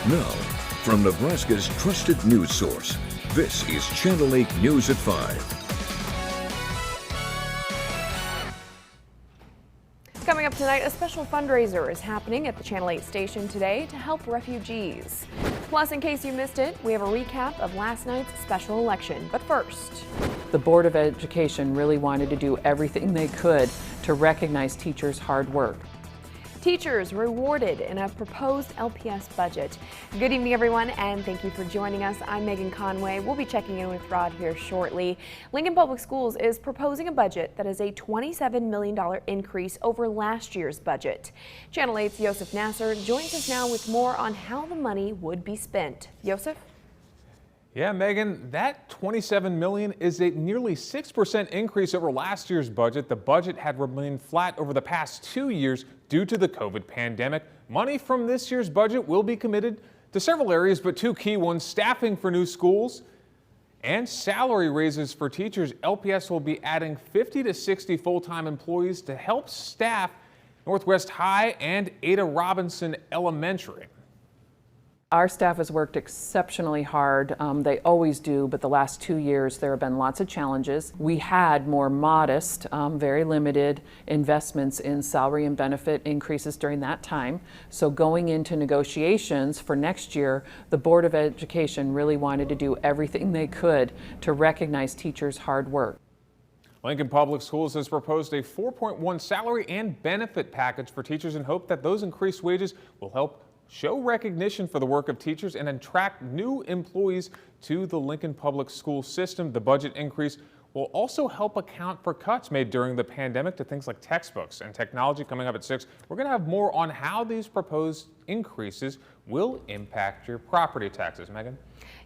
Now, from Nebraska's trusted news source, this is Channel 8 News at 5. Coming up tonight, a special fundraiser is happening at the Channel 8 station today to help refugees. Plus, in case you missed it, we have a recap of last night's special election. But first, the Board of Education really wanted to do everything they could to recognize teachers' hard work. Teachers rewarded in a proposed LPS budget. Good evening, everyone, and thank you for joining us. I'm Megan Conway. We'll be checking in with Rod here shortly. Lincoln Public Schools is proposing a budget that is a $27 million increase over last year's budget. Channel 8's Yosef Nasser joins us now with more on how the money would be spent. Yosef? Yeah, Megan, that $27 million is a nearly 6% increase over last year's budget. The budget had remained flat over the past 2 years due to the COVID pandemic. Money from this year's budget will be committed to several areas, but two key ones: staffing for new schools and salary raises for teachers. LPS will be adding 50 to 60 full-time employees to help staff Northwest High and Ada Robinson Elementary. Our staff has worked exceptionally hard. They always do, but the last 2 years there have been lots of challenges. We had more modest, very limited investments in salary and benefit increases during that time. So going into negotiations for next year, the Board of Education really wanted to do everything they could to recognize teachers' hard work. Lincoln Public Schools has proposed a 4.1 salary and benefit package for teachers in hope that those increased wages will help show recognition for the work of teachers and attract new employees to the Lincoln Public School system. The budget increase will also help account for cuts made during the pandemic to things like textbooks and technology. Coming up at 6, we're going to have more on how these proposed increases will impact your property taxes. Megan?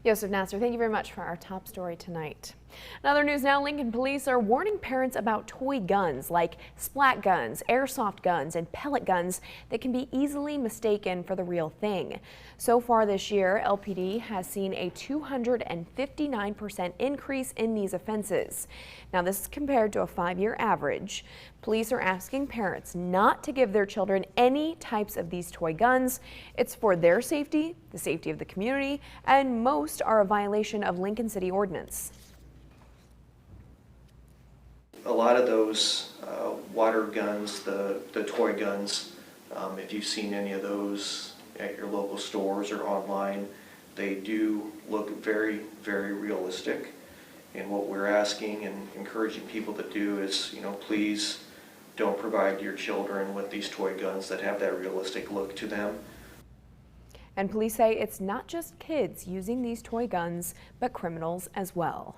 Yosef Nasser, thank you very much for our top story tonight. In other news now, Lincoln police are warning parents about toy guns like splat guns, airsoft guns, and pellet guns that can be easily mistaken for the real thing. So far this year, LPD has seen a 259% increase in these offenses. Now, this is compared to a 5-year average. Police are asking parents not to give their children any types of these toy guns. It's for their safety, the safety of the community, and most are a violation of Lincoln City ordinance. A lot of those water guns, the toy guns, if you've seen any of those at your local stores or online, they do look very, very realistic. And what we're asking and encouraging people to do is, please don't provide your children with these toy guns that have that realistic look to them. And police say it's not just kids using these toy guns, but criminals as well.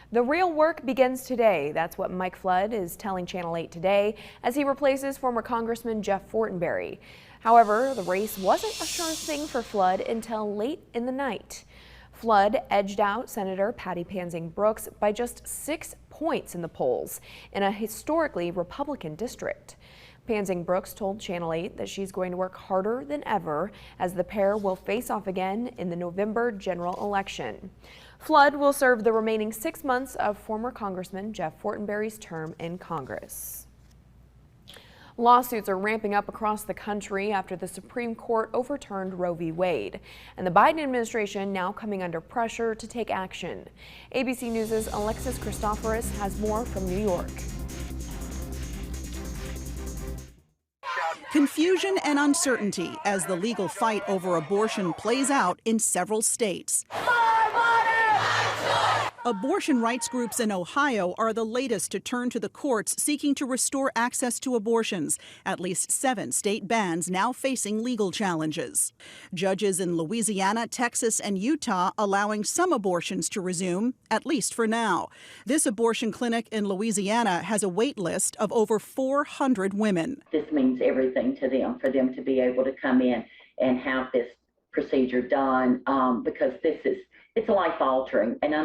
The real work begins today. That's what Mike Flood is telling Channel 8 today as he replaces former Congressman Jeff Fortenberry. However, the race wasn't a sure thing for Flood until late in the night. Flood edged out Senator Patty Pansing Brooks by just 6 points in the polls in a historically Republican district. Pansing Brooks told Channel 8 that she's going to work harder than ever as the pair will face off again in the November general election. Flood will serve the remaining 6 months of former Congressman Jeff Fortenberry's term in Congress. Lawsuits are ramping up across the country after the Supreme Court overturned Roe v. Wade, and the Biden administration now coming under pressure to take action. ABC News' Alexis Christoforous has more from New York. Confusion and uncertainty as the legal fight over abortion plays out in several states. Abortion rights groups in Ohio are the latest to turn to the courts seeking to restore access to abortions. At least 7 state bans now facing legal challenges. Judges in Louisiana, Texas, and Utah allowing some abortions to resume, at least for now. This abortion clinic in Louisiana has a wait list of over 400 women. This means everything to them, for them to be able to come in and have this procedure done, because it's life-altering and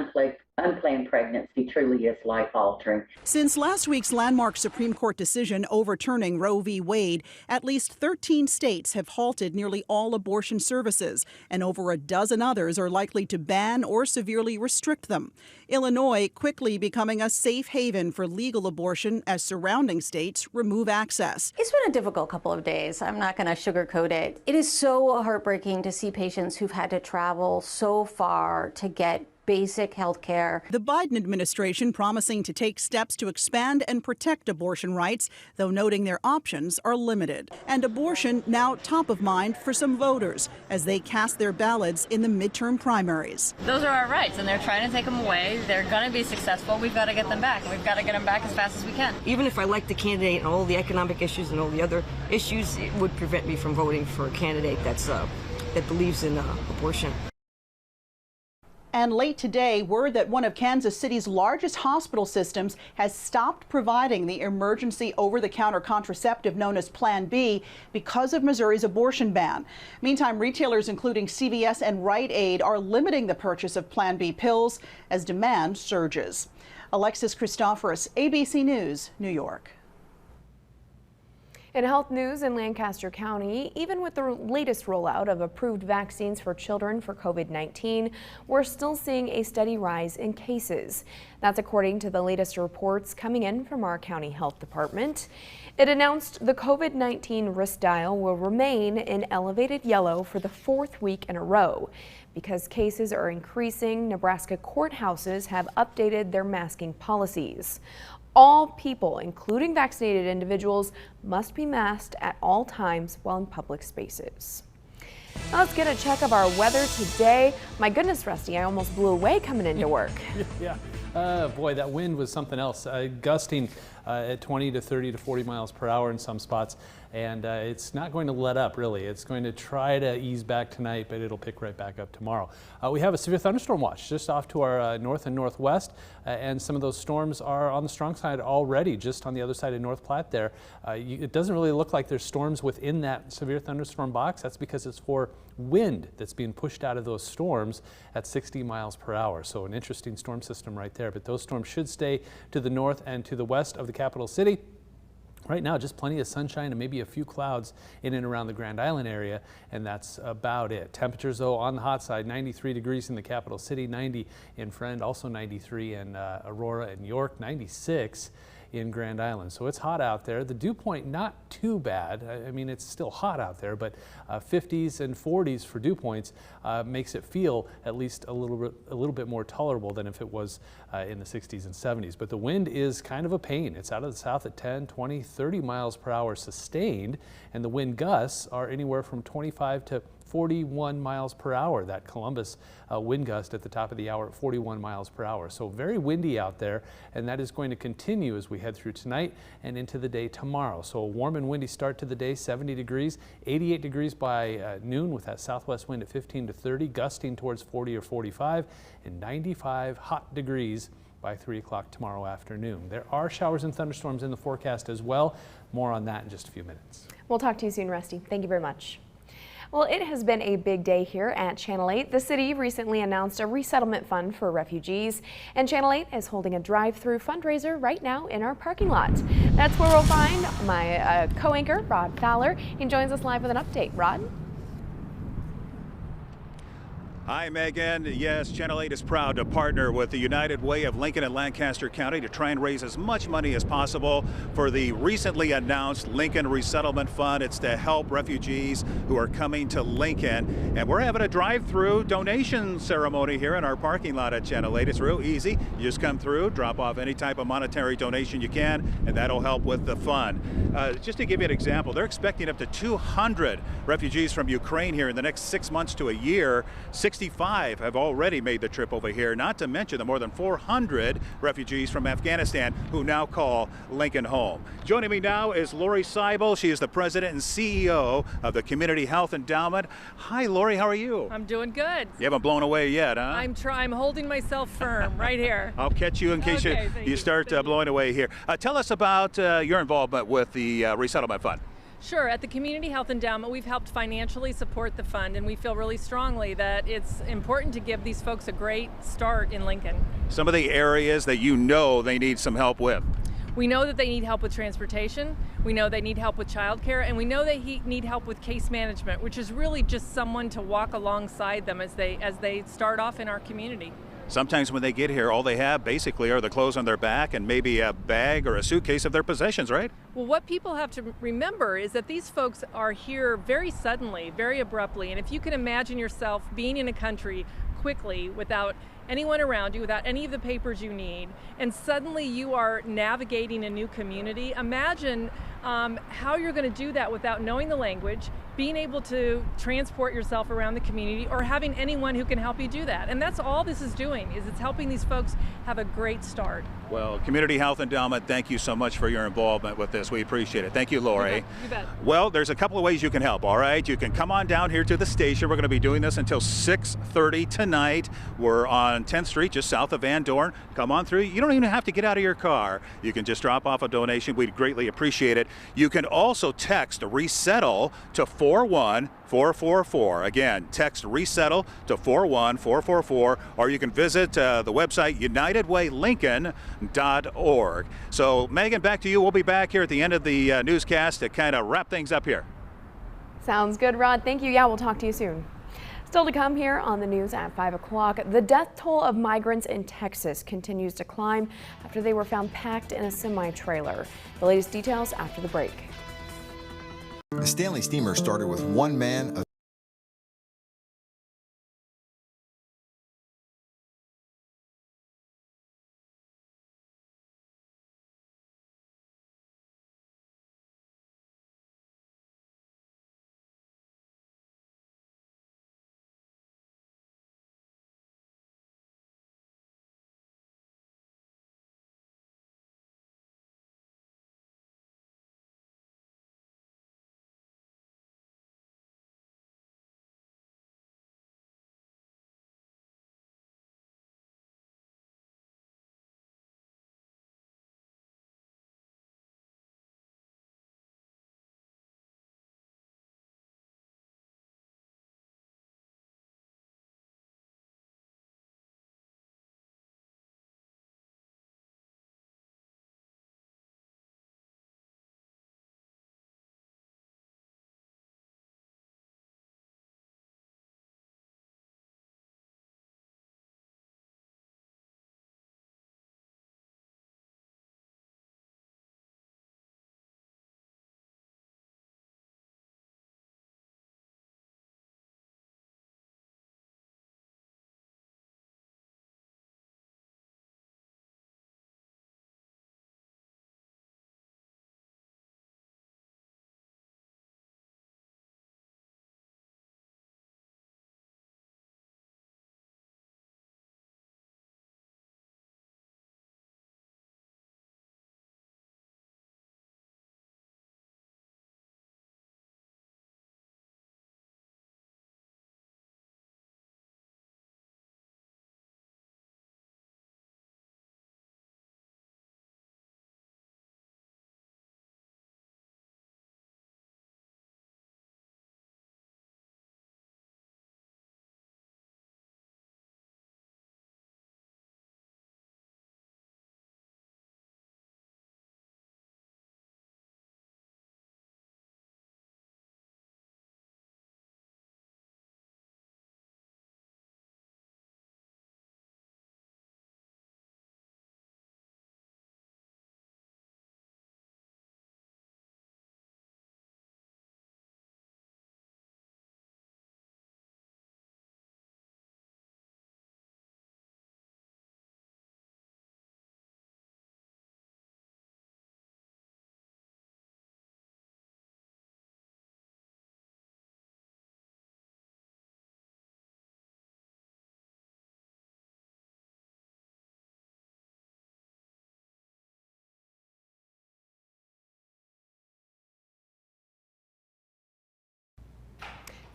unplanned pregnancy truly is life-altering. Since last week's landmark Supreme Court decision overturning Roe v. Wade, at least 13 states have halted nearly all abortion services, and over a dozen others are likely to ban or severely restrict them. Illinois quickly becoming a safe haven for legal abortion as surrounding states remove access. It's been a difficult couple of days. I'm not going to sugarcoat it. It is so heartbreaking to see patients who've had to travel so far to get basic health care. The Biden administration promising to take steps to expand and protect abortion rights, though noting their options are limited. And abortion now top of mind for some voters as they cast their ballots in the midterm primaries. Those are our rights, and they're trying to take them away. They're going to be successful. We've got to get them back. We've got to get them back as fast as we can. Even if I like the candidate and all the economic issues and all the other issues, it would prevent me from voting for a candidate that believes in abortion. And late today, word that one of Kansas City's largest hospital systems has stopped providing the emergency over-the-counter contraceptive known as Plan B because of Missouri's abortion ban. Meantime, retailers including CVS and Rite Aid are limiting the purchase of Plan B pills as demand surges. Alexis Christoforous, ABC News, New York. In health news in Lancaster County, even with the latest rollout of approved vaccines for children for COVID-19, we're still seeing a steady rise in cases. That's according to the latest reports coming in from our county health department. It announced the COVID-19 risk dial will remain in elevated yellow for the 4th week in a row. Because cases are increasing, Nebraska courthouses have updated their masking policies. All people, including vaccinated individuals, must be masked at all times while in public spaces. Now let's get a check of our weather today. My goodness, Rusty, I almost blew away coming into work. Yeah. Boy, that wind was something else. Gusting at 20 to 30 to 40 miles per hour in some spots. And it's not going to let up, really. It's going to try to ease back tonight, but it'll pick right back up tomorrow. We have a severe thunderstorm watch just off to our north and northwest, and some of those storms are on the strong side already, just on the other side of North Platte there. It doesn't really look like there's storms within that severe thunderstorm box. That's because it's for wind that's being pushed out of those storms at 60 miles per hour. So an interesting storm system right there, but those storms should stay to the north and to the west of the capital city. Right now, just plenty of sunshine and maybe a few clouds in and around the Grand Island area, and that's about it. Temperatures, though, on the hot side, 93 degrees in the capital city, 90 in Friend, also 93 in Aurora and York, 96 in Grand Island. So it's hot out there. The dew point not too bad. I mean, it's still hot out there, but 50s and 40s for dew points makes it feel at least a little bit more tolerable than if it was in the 60s and 70s. But the wind is kind of a pain. It's out of the south at 10, 20, 30 miles per hour sustained, and the wind gusts are anywhere from 25 to 41 miles per hour. That Columbus wind gust at the top of the hour at 41 miles per hour. So very windy out there, and that is going to continue as we head through tonight and into the day tomorrow. So a warm and windy start to the day, 70 degrees, 88 degrees by noon with that southwest wind at 15 to 30, gusting towards 40 or 45, and 95 hot degrees by 3 o'clock tomorrow afternoon. There are showers and thunderstorms in the forecast as well. More on that in just a few minutes. We'll talk to you soon, Rusty. Thank you very much. Well, it has been a big day here at Channel 8. The city recently announced a resettlement fund for refugees, and Channel 8 is holding a drive-through fundraiser right now in our parking lot. That's where we'll find my co-anchor, Rod Fowler. He joins us live with an update. Rod? Hi, Megan. Yes, Channel 8 is proud to partner with the United Way of Lincoln and Lancaster County to try and raise as much money as possible for the recently announced Lincoln Resettlement Fund. It's to help refugees who are coming to Lincoln. And we're having a drive-through donation ceremony here in our parking lot at Channel 8. It's real easy. You just come through, drop off any type of monetary donation you can, and that'll help with the fund. Just to give you an example, they're expecting up to 200 refugees from Ukraine here in the next 6 months to a year. 65 have already made the trip over here, not to mention the more than 400 refugees from Afghanistan who now call Lincoln home. Joining me now is Lori Seibel. She is the president and CEO of the Community Health Endowment. Hi, Lori, how are you? I'm doing good. You haven't blown away yet, huh? I'm holding myself firm right here. I'll catch you in case you start blowing away here. Tell us about your involvement with the Resettlement Fund. Sure. At the Community Health Endowment, we've helped financially support the fund, and we feel really strongly that it's important to give these folks a great start in Lincoln. Some of the areas that you know they need some help with. We know that they need help with transportation, we know they need help with childcare, and we know they need help with case management, which is really just someone to walk alongside them as they start off in our community. Sometimes when they get here, all they have basically are the clothes on their back and maybe a bag or a suitcase of their possessions, right? Well, what people have to remember is that these folks are here very suddenly, very abruptly, and if you can imagine yourself being in a country quickly without anyone around you, without any of the papers you need, and suddenly you are navigating a new community, imagine how you're going to do that without knowing the language, being able to transport yourself around the community, or having anyone who can help you do that. And that's all this is doing, is it's helping these folks have a great start. Well, Community Health Endowment, thank you so much for your involvement with this. We appreciate it. Thank you, Lori. You bet. Well, there's a couple of ways you can help, all right? You can come on down here to the station. We're going to be doing this until 6:30 tonight. We're on 10th Street, just south of Van Dorn. Come on through. You don't even have to get out of your car. You can just drop off a donation. We'd greatly appreciate it. You can also text RESETTLE to 41444. Again, text RESETTLE to 41444, or you can visit the website UnitedWayLincoln.org. So, Megan, back to you. We'll be back here at the end of the newscast to kind of wrap things up here. Sounds good, Rod. Thank you. Yeah, we'll talk to you soon. Still to come here on the news at 5 o'clock, the death toll of migrants in Texas continues to climb after they were found packed in a semi-trailer. The latest details after the break. The Stanley steamer started with one man.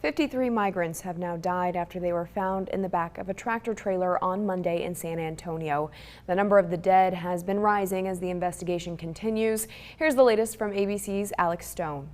"53 migrants have now died after they were found in the back of a tractor trailer on Monday in San Antonio. The number of the dead has been rising as the investigation continues. Here's the latest from ABC's Alex Stone.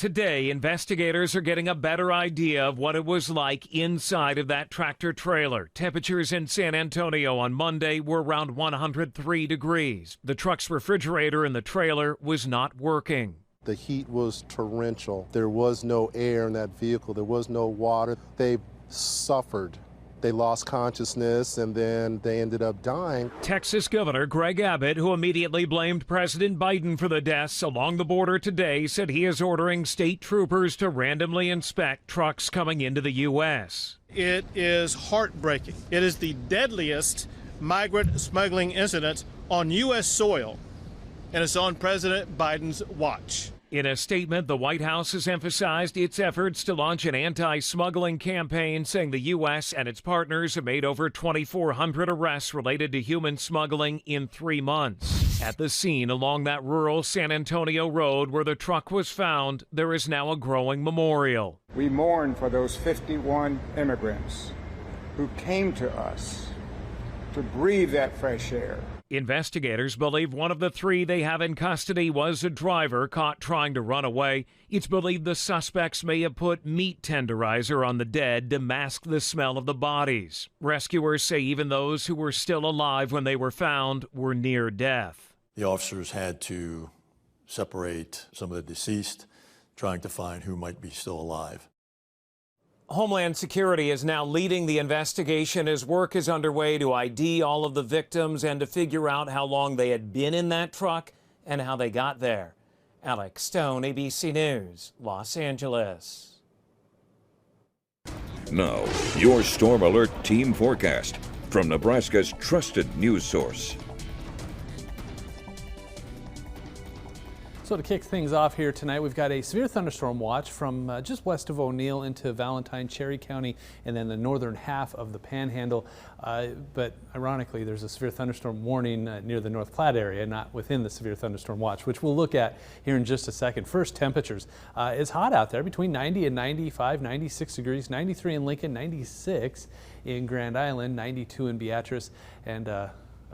Today, investigators are getting a better idea of what it was like inside of that tractor trailer. Temperatures in San Antonio on Monday were around 103 degrees. The truck's refrigerator in the trailer was not working. The heat was torrential. There was no air in that vehicle. There was no water. They suffered. They lost consciousness, and then they ended up dying. Texas Governor Greg Abbott, who immediately blamed President Biden for the deaths along the border today, said he is ordering state troopers to randomly inspect trucks coming into the U.S. It is heartbreaking. It is the deadliest migrant smuggling incident on U.S. soil, and it's on President Biden's watch. In a statement, the White House has emphasized its efforts to launch an anti-smuggling campaign, saying the U.S. and its partners have made over 2,400 arrests related to human smuggling in 3 months. At the scene along that rural San Antonio road where the truck was found, there is now a growing memorial. We mourn for those 51 immigrants who came to us to breathe that fresh air. Investigators believe one of the 3 they have in custody was a driver caught trying to run away. It's believed the suspects may have put meat tenderizer on the dead to mask the smell of the bodies. Rescuers say even those who were still alive when they were found were near death. The officers had to separate some of the deceased, trying to find who might be still alive. Homeland Security is now leading the investigation as work is underway to ID all of the victims and to figure out how long they had been in that truck and how they got there. Alex Stone, ABC News, Los Angeles. Now, your Storm Alert Team Forecast from Nebraska's trusted news source. So to kick things off here tonight, we've got a severe thunderstorm watch from just west of O'Neill into Valentine, Cherry County, and then the northern half of the Panhandle. But ironically, there's a severe thunderstorm warning near the North Platte area, not within the severe thunderstorm watch, which we'll look at here in just a second. First, temperatures. It's hot out there, between 90 and 95, 96 degrees, 93 in Lincoln, 96 in Grand Island, 92 in Beatrice, and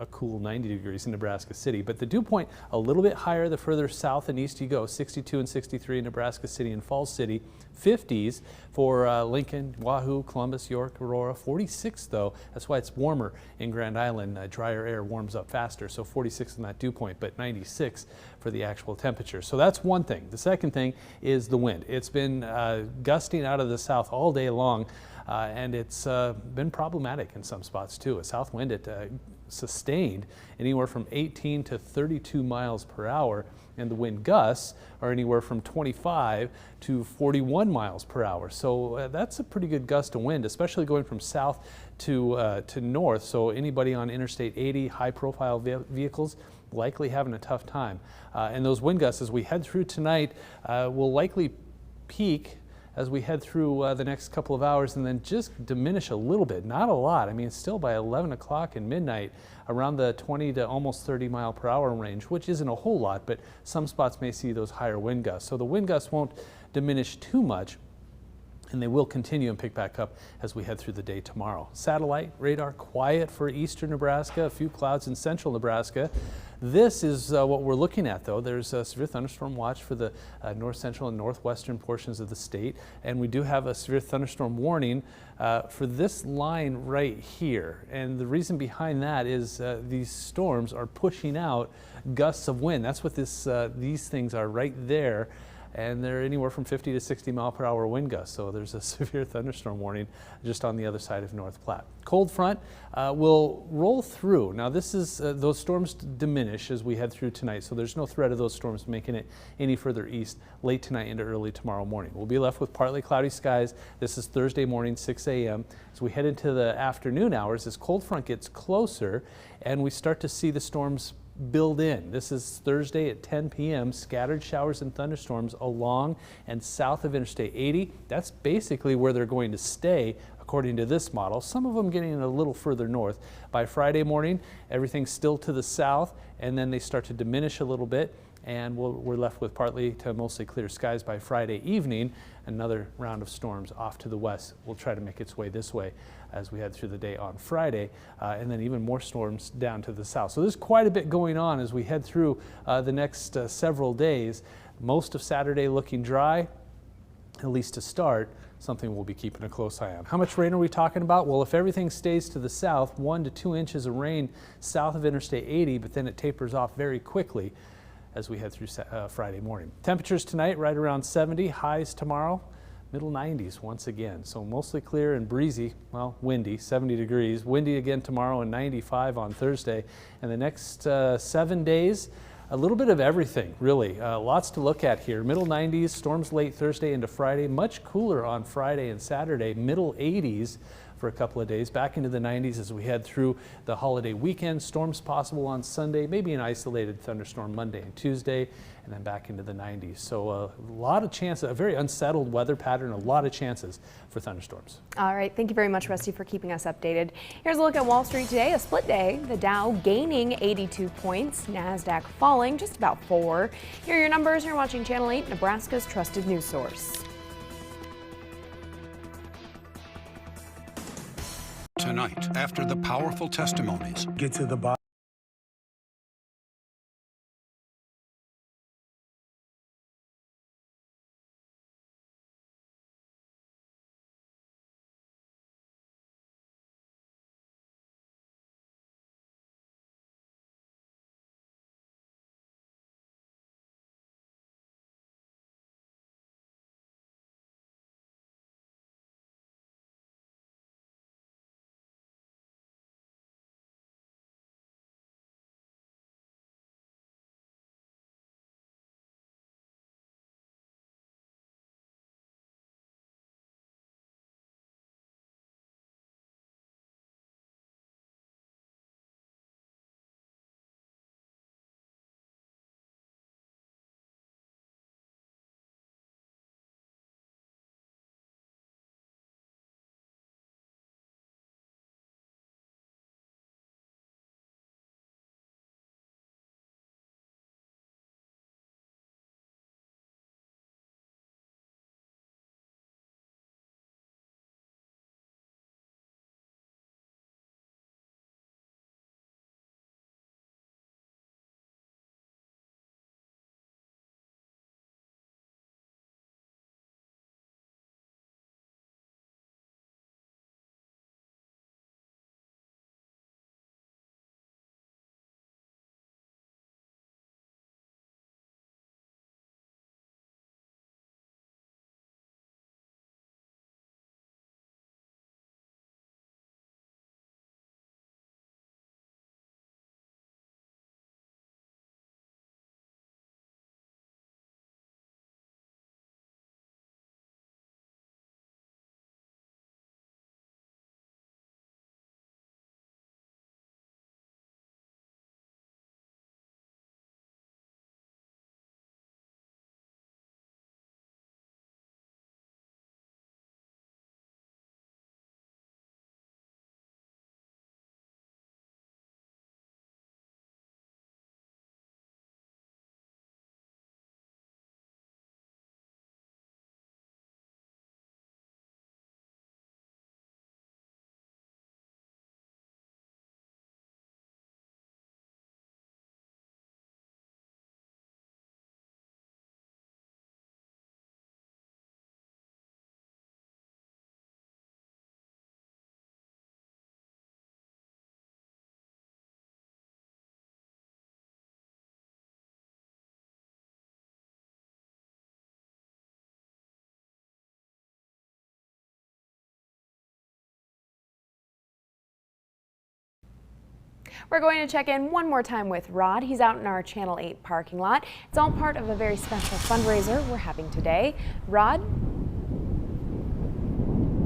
a cool 90 degrees in Nebraska City. But the dew point a little bit higher the further south and east you go, 62 and 63 in Nebraska City and Falls City, 50s for Lincoln, Wahoo, Columbus, York, Aurora, 46 though. That's why it's warmer in Grand Island. Drier air warms up faster, so 46 in that dew point, but 96 for the actual temperature. So that's one thing. The second thing is the wind. It's been gusting out of the south all day long, and it's been problematic in some spots too. A south wind at sustained anywhere from 18 to 32 miles per hour, and the wind gusts are anywhere from 25 to 41 miles per hour. So that's a pretty good gust of wind, especially going from south to north. So anybody on Interstate 80, high profile vehicles, likely having a tough time. And those wind gusts as we head through tonight will likely peak as we head through the next couple of hours and then just diminish a little bit, not a lot. I mean, still by 11 o'clock and midnight, around the 20 to almost 30 mile per hour range, which isn't a whole lot, but some spots may see those higher wind gusts. So the wind gusts won't diminish too much, and they will continue and pick back up as we head through the day tomorrow. Satellite radar quiet for eastern Nebraska, a few clouds in central Nebraska. This is what we're looking at, though. There's a severe thunderstorm watch for the north central and northwestern portions of the state, and we do have a severe thunderstorm warning for this line right here. And the reason behind that is these storms are pushing out gusts of wind. That's what these things are right there. And they're anywhere from 50 to 60 mile per hour wind gusts. So there's a severe thunderstorm warning just on the other side of North Platte. Cold front will roll through. Now this is, those storms diminish as we head through tonight. So there's no threat of those storms making it any further east late tonight into early tomorrow morning. We'll be left with partly cloudy skies. This is Thursday morning, 6 a.m. As we head into the afternoon hours, this cold front gets closer and we start to see the storms build in. This is Thursday at 10 p.m. Scattered showers and thunderstorms along and south of Interstate 80. That's basically where they're going to stay according to this model. Some of them getting a little further north. By Friday morning, everything's still to the south, and then they start to diminish a little bit, and we're left with partly to mostly clear skies by Friday evening. Another round of storms off to the west will try to make its way this way as we head through the day on Friday, and then even more storms down to the south. So there's quite a bit going on as we head through the next several days. Most of Saturday looking dry, at least to start, something we'll be keeping a close eye on. How much rain are we talking about? Well, if everything stays to the south, 1 to 2 inches of rain south of Interstate 80, but then it tapers off very quickly as we head through Friday morning. Temperatures tonight right around 70, highs tomorrow, middle 90s once again. So mostly clear and breezy, well, windy, 70 degrees. Windy again tomorrow and 95 on Thursday. And the next 7 days, a little bit of everything, really. Lots to look at here. Middle 90s, storms late Thursday into Friday. Much cooler on Friday and Saturday. Middle 80s for a couple of days. Back into the 90s as we head through the holiday weekend. Storms possible on Sunday. Maybe an isolated thunderstorm Monday and Tuesday. And then back into the 90s. So a lot of chances, a very unsettled weather pattern, a lot of chances for thunderstorms. All right, thank you very much, Rusty, for keeping us updated. Here's a look at Wall Street today, a split day. The Dow gaining 82 points, NASDAQ falling just about 4. Here are your numbers. You're watching Channel 8, Nebraska's trusted news source. Tonight, after the powerful testimonies, get to the bottom. We're going to check in one more time with Rod. He's out in our Channel 8 parking lot. It's all part of a very special fundraiser we're having today. Rod?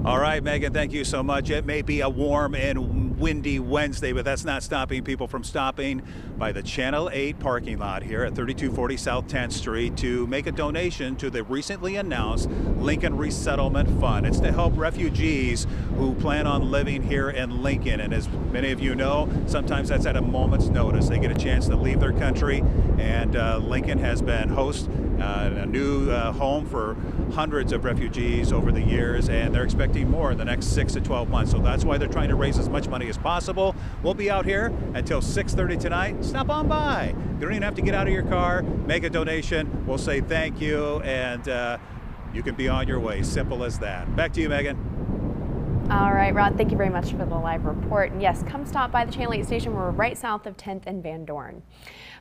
All right, Megan, thank you so much. It may be a warm and windy Wednesday, but that's not stopping people from stopping by the Channel 8 parking lot here at 3240 South 10th Street to make a donation to the recently announced Lincoln Resettlement Fund. It's to help refugees who plan on living here in Lincoln. And as many of you know, sometimes that's at a moment's notice. They get a chance to leave their country, and Lincoln has been host a new home for hundreds of refugees over the years, and they're expecting more in the next 6 to 12 months. So that's why they're trying to raise as much money as possible. We'll be out here until 6:30 tonight. Stop on by. You don't even have to get out of your car, make a donation. We'll say thank you, and you can be on your way. Simple as that. Back to you, Megan. All right, Rod, thank you very much for the live report. And yes, come stop by the Channel 8 station. We're right south of 10th and Van Dorn.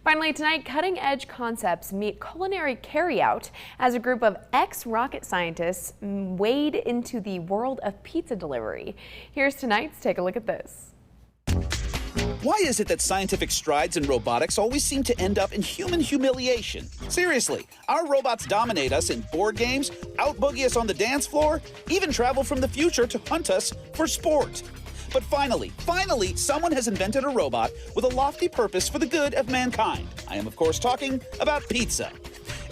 Finally tonight, Cutting Edge Concepts meet culinary carryout as a group of ex-rocket scientists wade into the world of pizza delivery. Here's tonight's Take a Look at This. Why is it that scientific strides in robotics always seem to end up in human humiliation? Seriously, our robots dominate us in board games, out-boogie us on the dance floor, even travel from the future to hunt us for sport. But finally, someone has invented a robot with a lofty purpose for the good of mankind. I am, of course, talking about pizza.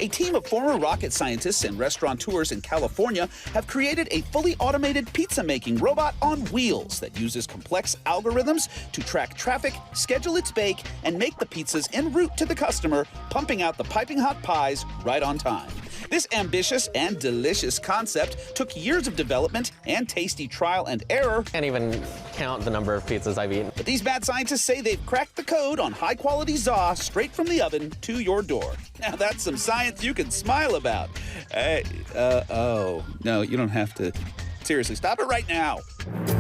A team of former rocket scientists and restaurateurs in California have created a fully automated pizza-making robot on wheels that uses complex algorithms to track traffic, schedule its bake, and make the pizzas en route to the customer, pumping out the piping hot pies right on time. This ambitious and delicious concept took years of development and tasty trial and error. Can't even count the number of pizzas I've eaten. But these mad scientists say they've cracked the code on high-quality za straight from the oven to your door. Now that's some science you can smile about. Oh, no, you don't have to. Seriously, stop it right now.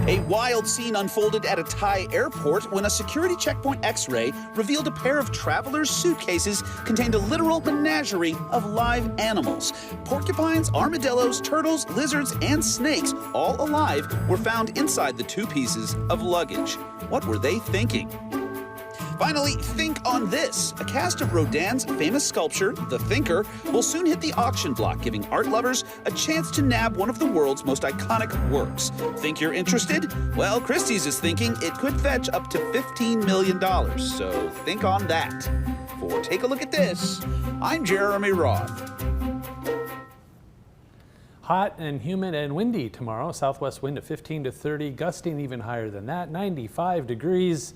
A wild scene unfolded at a Thai airport when a security checkpoint x-ray revealed a pair of travelers' suitcases contained a literal menagerie of live animals. Porcupines, armadillos, turtles, lizards, and snakes, all alive, were found inside the two pieces of luggage. What were they thinking? Finally, think on this. A cast of Rodin's famous sculpture, The Thinker, will soon hit the auction block, giving art lovers a chance to nab one of the world's most iconic works. Think you're interested? Well, Christie's is thinking it could fetch up to $15 million, so think on that. For Take a Look at This, I'm Jeremy Roth. Hot and humid and windy tomorrow. Southwest wind of 15 to 30, gusting even higher than that, 95 degrees.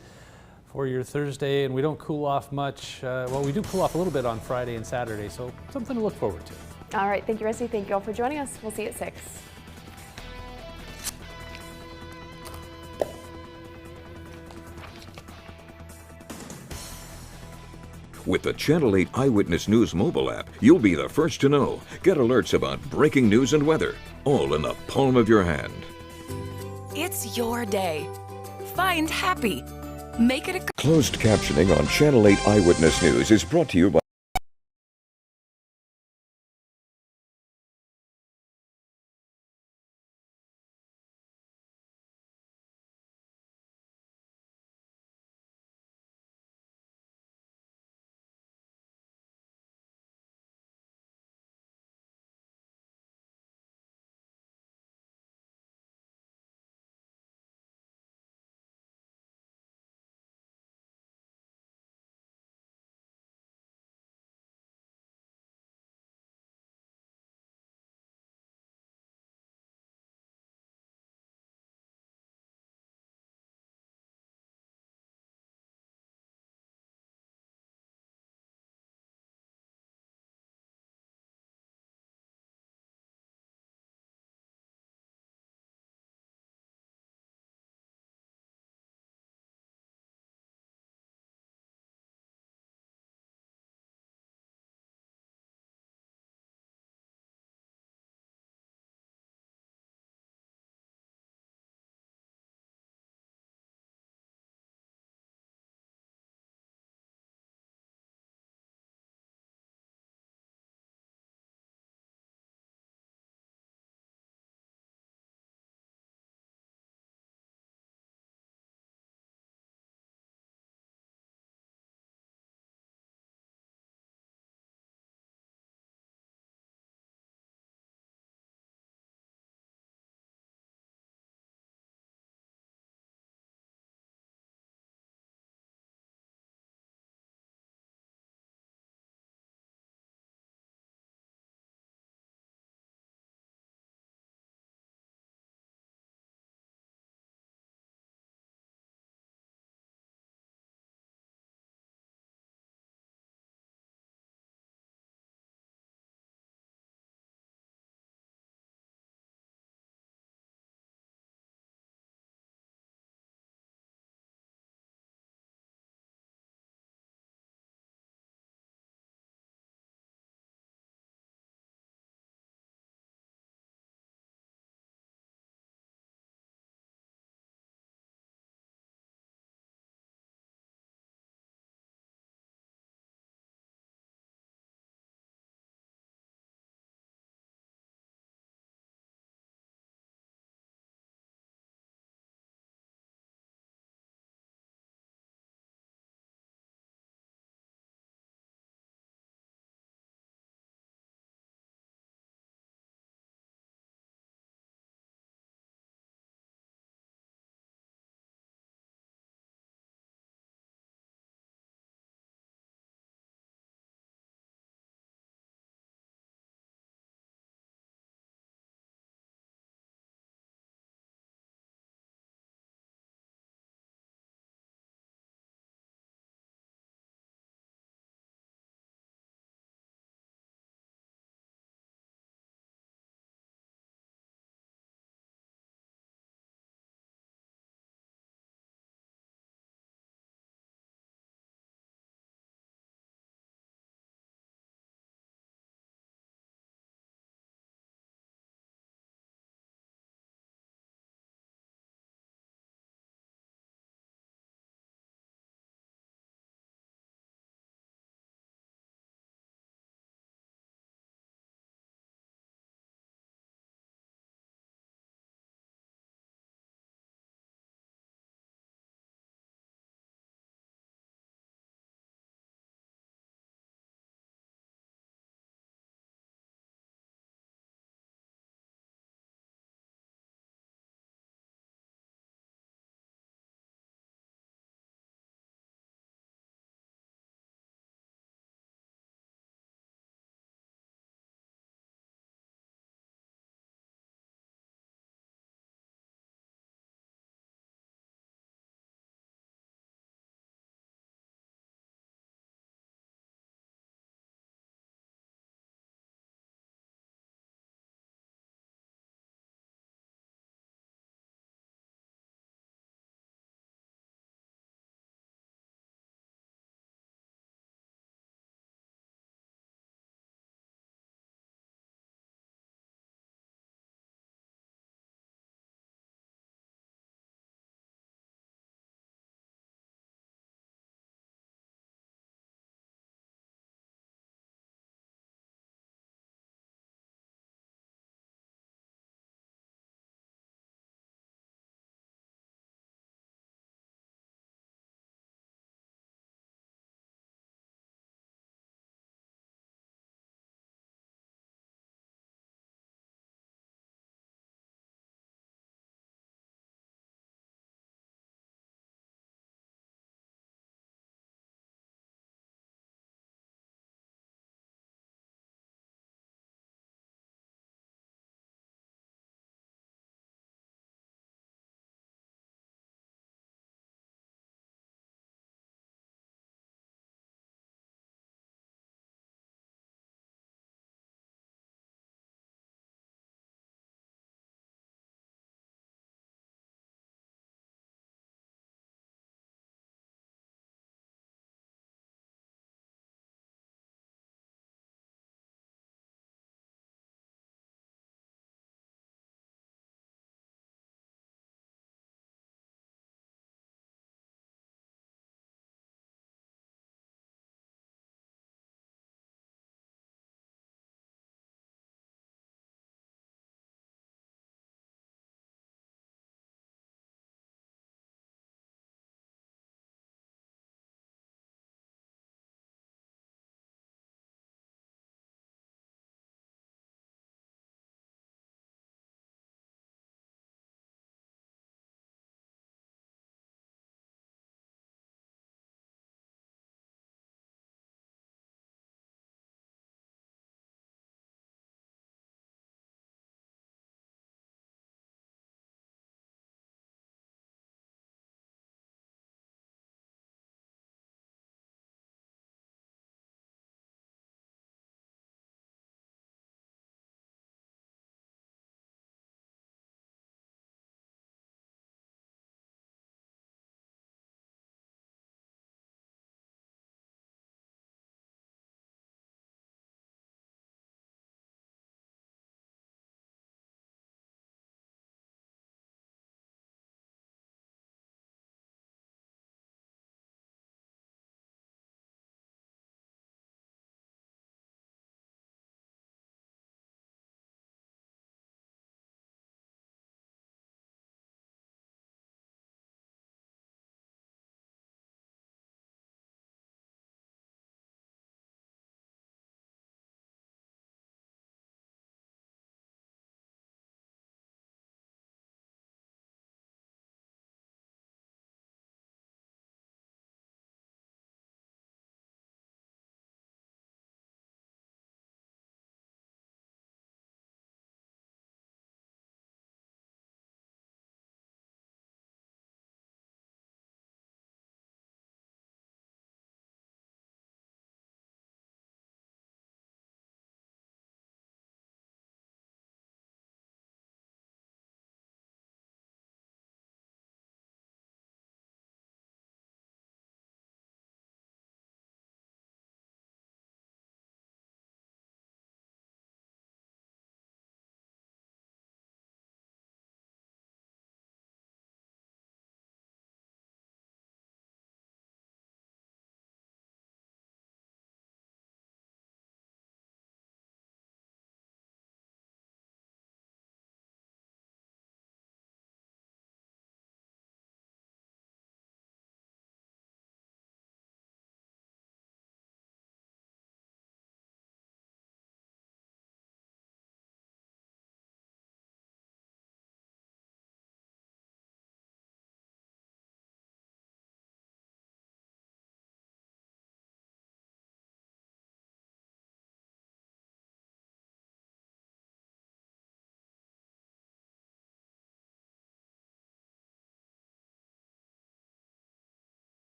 For your Thursday, and we don't cool off much. Well, we do cool off a little bit on Friday and Saturday, so something to look forward to. All right, thank you, Rusty. Thank you all for joining us. We'll see you at 6. With the Channel 8 Eyewitness News mobile app, you'll be the first to know. Get alerts about breaking news and weather, all in the palm of your hand. It's your day. Find happy. Make it a Closed captioning on Channel 8 Eyewitness News is brought to you by